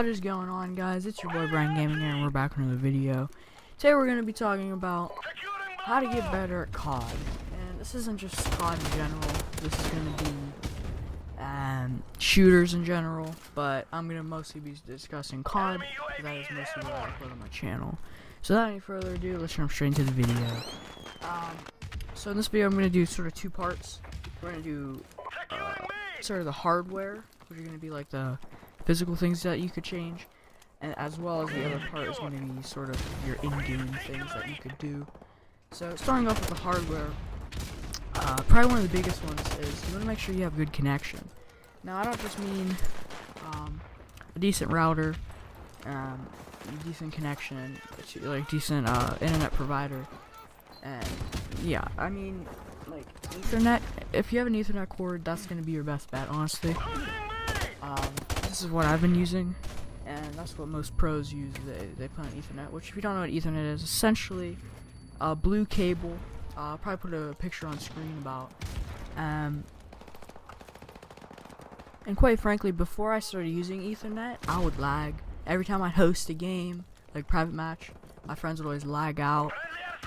What is going on, guys? It's your boy BryneGaming here, and we're back with another video. Today we're going to be talking about how to get better at COD. And this isn't just COD in general. This is going to be shooters in general. But I'm going to mostly be discussing COD, because that is mostly what I put on my channel. So without any further ado, let's jump straight into the video. So in this video I'm going to do sort of two parts. We're going to do sort of the hardware, which are going to be like the physical things that you could change, and as well as the other part is going to be sort of your in-game things that you could do. So starting off with the hardware, probably one of the biggest ones is you want to make sure you have good connection. Now I don't just mean a decent router, decent connection, like decent internet provider, and yeah, I mean like Ethernet. If you have an Ethernet cord, that's going to be your best bet, honestly. This is what I've been using, and that's what most pros use. They put on Ethernet, which, if you don't know what Ethernet is, essentially a blue cable. I'll probably put a picture on screen about. And quite frankly, before I started using Ethernet, I would lag. Every time I'd host a game, like private match, my friends would always lag out,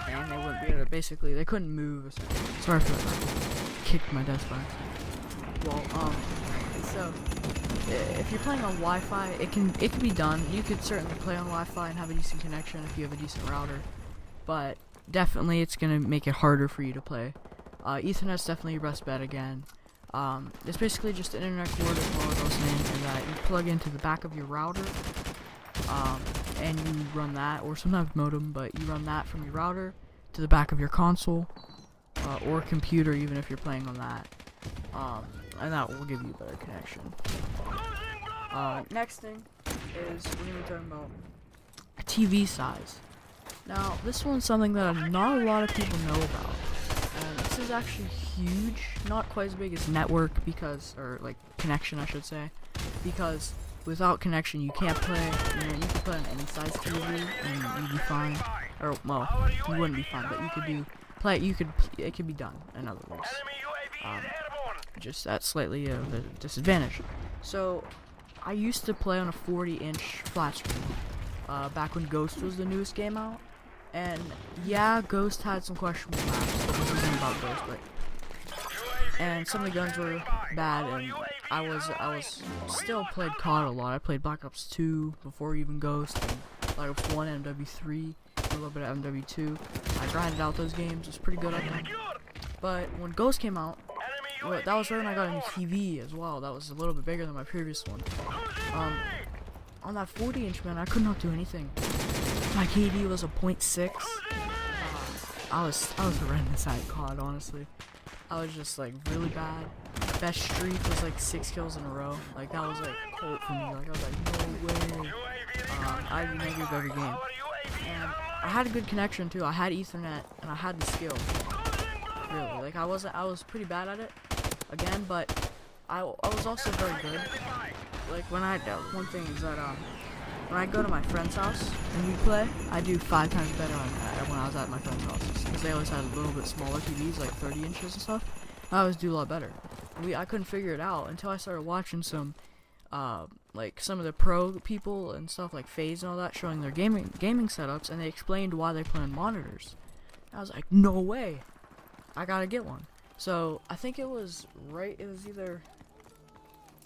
and they wouldn't be able to, basically, they couldn't move. Sorry for that. I kicked my desk by accident. Well, so if you're playing on Wi-Fi, it can be done. You could certainly play on Wi-Fi and have a decent connection if you have a decent router, but definitely it's gonna make it harder for you to play. Ethernet's definitely your best bet again. It's basically just an internet cord, as well as I was saying, and that you plug into the back of your router, and you run that, or sometimes modem, but you run that from your router to the back of your console, or computer, even if you're playing on that. And that will give you a better connection. Next thing is we're going to be talking about TV size. Now, this one's something that not a lot of people know about. And this is actually huge, not quite as big as network, because, or like connection I should say, because without connection you can't play. You know, you can play on any size TV and you'd be fine. Or, well, you wouldn't be fine, but you could it could be done, in other words. Just that's slightly of a disadvantage. So I used to play on a 40-inch flat screen back when Ghost was the newest game out, and yeah, Ghost had some questionable maps, but this isn't about Ghost, but and some of the guns were bad, and I was still played COD a lot. I played Black Ops 2 before even Ghost, and Black Ops 1, MW3, a little bit of MW2. I grinded out those games. It was pretty good at them. But when Ghost came out, well, that was right when I got a new TV as well. That was a little bit bigger than my previous one. On that 40-inch, man, I could not do anything. My KD was a 0.6. I was horrendous at COD, honestly. I was just like really bad. Best streak was like 6 kills in a row. Like that was like cold for me. Like I was like, no way. I'd be negative every game. And I had a good connection too. I had Ethernet and I had the skill. Really, like I was pretty bad at it again, but I was also very good. Like when one thing is that when I go to my friend's house and we play, I do 5 times better when I was at my friend's house, because they always had a little bit smaller TVs, like 30 inches and stuff. I always do a lot better. I couldn't figure it out until I started watching some like some of the pro people and stuff, like FaZe and all that, showing their gaming setups, and they explained why they play on monitors. I was like, no way, I gotta get one. So I think it was right. I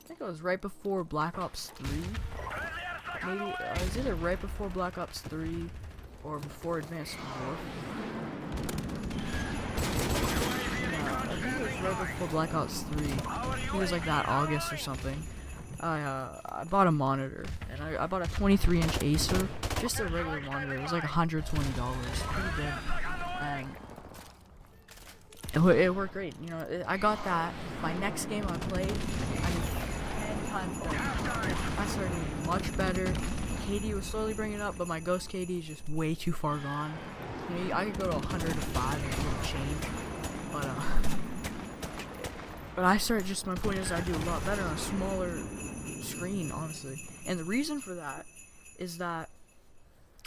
think it was right before Black Ops 3. Maybe it was either right before Black Ops 3 or before Advanced Warfare. I think it was right before Black Ops 3. It was like that August or something. I bought a monitor, and I bought a 23-inch Acer, just a regular monitor. It was like $120, pretty good, and it worked great. You know, I got that. My next game I played, I did 10 times better. I started doing much better. KD was slowly bringing it up, but my Ghost KD is just way too far gone. You know, I could go to 105 and it wouldn't change, but I started, just my point is I do a lot better on a smaller screen, honestly. And the reason for that is that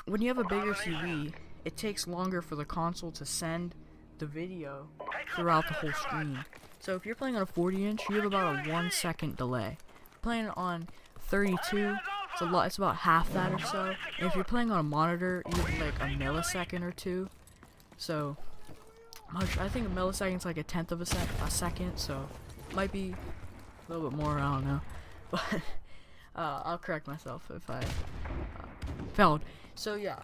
when you have a bigger TV, it takes longer for the console to send the video throughout the whole screen. So if you're playing on a 40-inch, you have about a 1-second delay. If you're playing on 32, It's a lot. It's about half that or so. And if you're playing on a monitor, you get like a millisecond or two. So, I think a millisecond's like a tenth of a second. So, might be a little bit more. I don't know, but I'll correct myself if I failed. So yeah.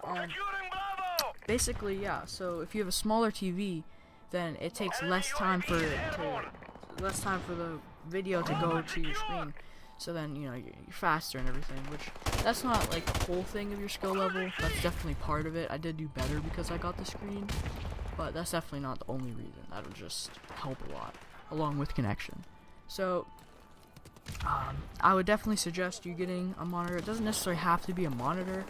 Basically, yeah. So if you have a smaller TV, then it takes less time for the video to go to your screen. So then, you know, you're faster and everything, which that's not like the whole thing of your skill level. That's definitely part of it. I did do better because I got the screen, but that's definitely not the only reason. That'll just help a lot, along with connection. So, I would definitely suggest you getting a monitor. It doesn't necessarily have to be a monitor,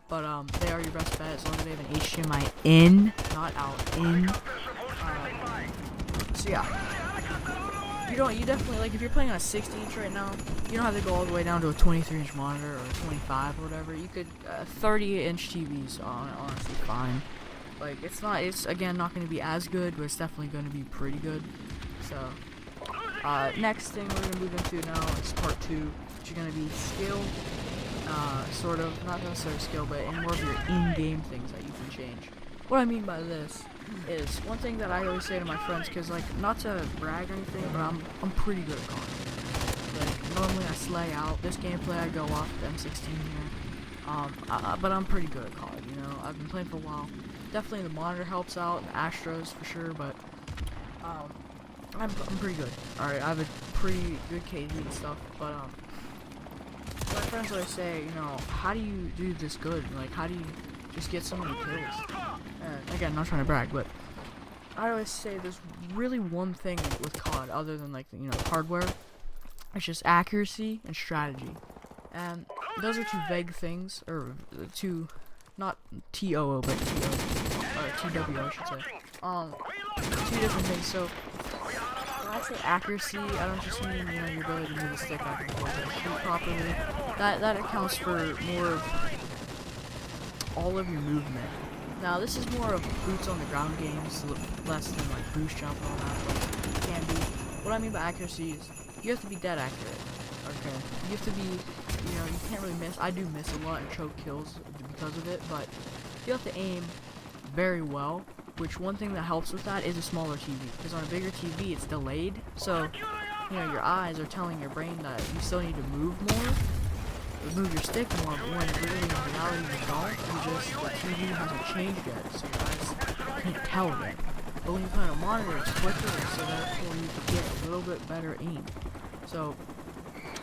but they are your best bet as long as they have an HDMI in, not out, in. So yeah. You definitely, like, if you're playing on a 60-inch right now, you don't have to go all the way down to a 23-inch monitor or a 25 or whatever. You could, 30-inch TVs honestly fine. Like, it's again not going to be as good, but it's definitely going to be pretty good. So, next thing we're going to move into now is part 2, which is going to be skill, sort of, not necessarily skill, but in more of your in-game things that you can change. What I mean by this is one thing that I always say to my friends, because like, not to brag or anything, but I'm pretty good at COD. Like, normally I slay out. This gameplay I go off the M16 here, but I'm pretty good at COD. You know, I've been playing for a while. Definitely the monitor helps out, the Astros for sure, but I'm pretty good. All right, I have a pretty good KD and stuff, but my friends always say, you know, how do you do this good? Like, how do you just get so many kills? And again, not trying to brag, but I always say there's really one thing with COD other than, like, you know, hardware. It's just accuracy and strategy, and those are two vague things, or two, not TOO, but TW, I should say. Two different things. So when I say accuracy, I don't just mean, you know, your ability to move the stick back and forth and shoot properly. That accounts for more of all of your movement. Now, this is more of boots on the ground games, less than like boost jump and all that, but it can be. What I mean by accuracy is you have to be dead accurate. Okay, you have to be, you know, you can't really miss. I do miss a lot and choke kills because of it, but you have to aim very well. Which one thing that helps with that is a smaller TV, because on a bigger TV it's delayed. So, you know, your eyes are telling your brain that you still need to move more. Move your stick more, but when really in reality you don't, the TV hasn't changed yet, so your eyes can't tell yet. But when you play on a monitor, it's quicker, so therefore you can get a little bit better aim. So,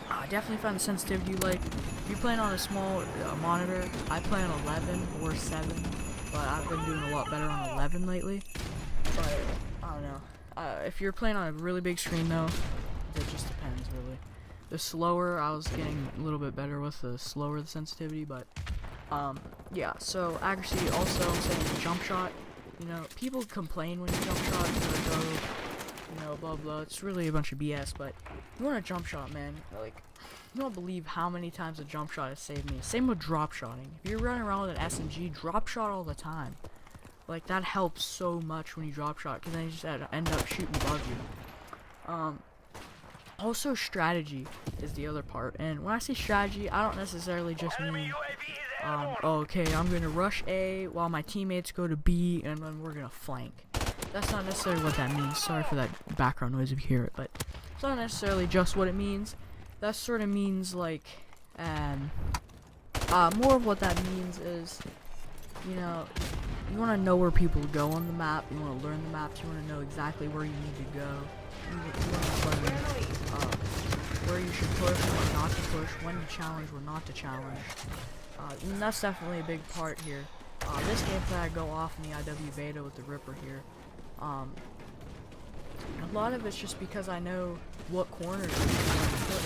I definitely find the sensitivity you like. If you're playing on a small monitor, I play on 11 or 7, but I've been doing a lot better on 11 lately. But, I don't know. If you're playing on a really big screen though, it just depends really. The slower, I was getting a little bit better with the slower the sensitivity, but yeah, so accuracy. Also, I'm saying the jump shot, you know, people complain when you jump shot, you know, blah blah, it's really a bunch of BS, but you want a jump shot, man, like, you don't believe how many times a jump shot has saved me. Same with drop shotting. If you're running around with an SMG, drop shot all the time. Like, that helps so much when you drop shot, because then you just end up shooting above you. Also, strategy is the other part, and when I say strategy, I don't necessarily just mean, okay, I'm gonna rush A while my teammates go to B, and then we're gonna flank. That's not necessarily what that means. Sorry for that background noise if you hear it, but it's not necessarily just what it means. That sort of means, like, more of what that means is, you know, you want to know where people go on the map, you want to learn the maps, you want to know exactly where you need to go. You want to learn where you should push, when not to push, when to challenge, when not to challenge. And that's definitely a big part here. This gameplay I go off in the IW beta with the Ripper here. A lot of it's just because I know what corners to put,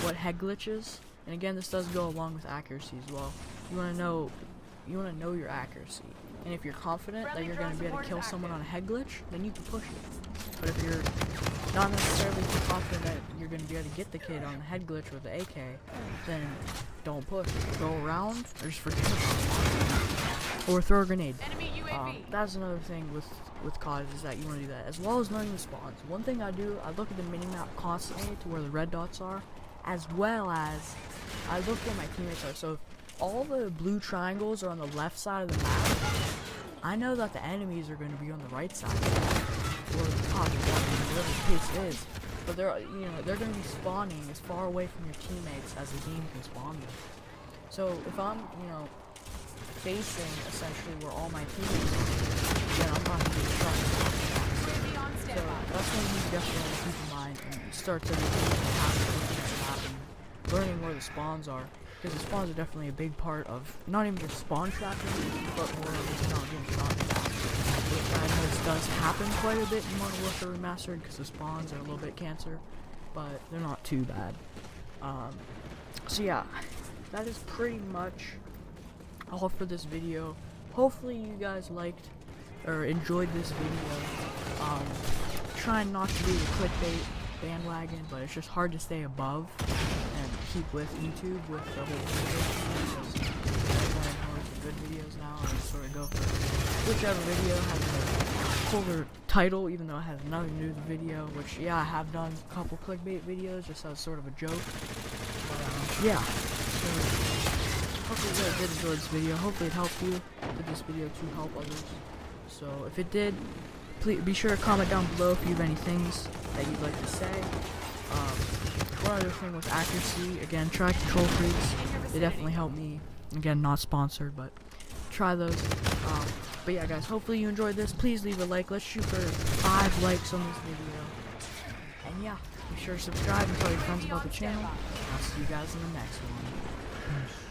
what head glitches, and again, this does go along with accuracy as well. You want to know your accuracy, and if you're confident that you're going to be able to kill someone on a head glitch, then you can push it. But if you're not necessarily too confident that you're going to be able to get the kid on the head glitch with the AK, then don't push. Go around, or just forget about it. Or throw a grenade. That's another thing with COD, is that you want to do that, as well as knowing the spawns. One thing I do, I look at the minimap constantly to where the red dots are, as well as I look where my teammates are. So if all the blue triangles are on the left side of the map, I know that the enemies are going to be on the right side, or the top one, whatever the case is. But they're going to be spawning as far away from your teammates as the game can spawn them. So if I'm, facing essentially where all my teammates are, then I'm not going to get shot. So that's one thing you definitely want to keep in mind and start to looking at the map and learning where the spawns are. Because the spawns are definitely a big part of not even just spawn tracking, but more of just not getting shot. I know this does happen quite a bit in Modern Warfare Remastered because the spawns are a little bit cancer, but they're not too bad. So yeah, that is pretty much all for this video. Hopefully you guys liked or enjoyed this video. Trying not to be the clickbait bandwagon, but it's just hard to stay above and keep with YouTube with the whole video. Good videos now, I just sort of go for whichever video has a cooler title, even though it has nothing to do with the video, which, yeah, I have done a couple clickbait videos just as sort of a joke, but, yeah, so, hopefully you guys did enjoy this video. Hopefully it helped you. Did this video to help others, so if it did, please be sure to comment down below if you have any things that you'd like to say. One other thing with accuracy, again, try Control Freaks. They definitely help me. Again, not sponsored, but try those. But yeah, guys, hopefully you enjoyed this. Please leave a like. Let's shoot for 5 likes on this video. And yeah, be sure to subscribe and tell your friends about the channel. I'll see you guys in the next one. Peace.